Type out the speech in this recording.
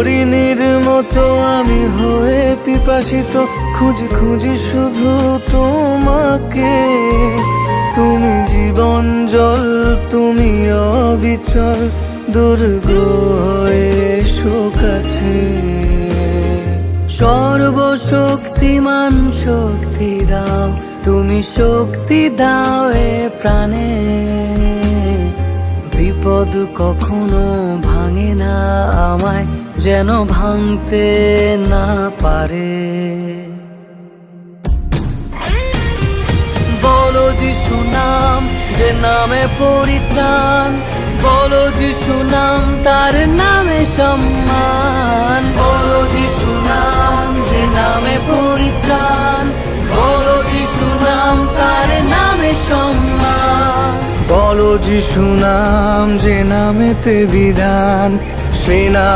হরিণীর মতো আমি হয়ে পিপাসিত, খুঁজি খুঁজি শুধু তোমাকে। তুমি জীবন জল, তুমি অবিচল, দুর্গ এসো কাছে। সর্বশক্তিমান শক্তি দাও, তুমি শক্তি দাও এ প্রাণে। বিপদ কখনো ভাঙে না আমায়, যেন ভাঙতে না পারে। বলো যিশু নাম, যে নামে পরিত্রাণ, বলো যিশু নাম, তার নামে সম্মান। বলো যিশু নাম, যে নামে পরিত্রাণ, বলো যিশু নাম, তার নামে সম্মান। বলো যিশু নাম, যে নামেতে বিধান, সে নাম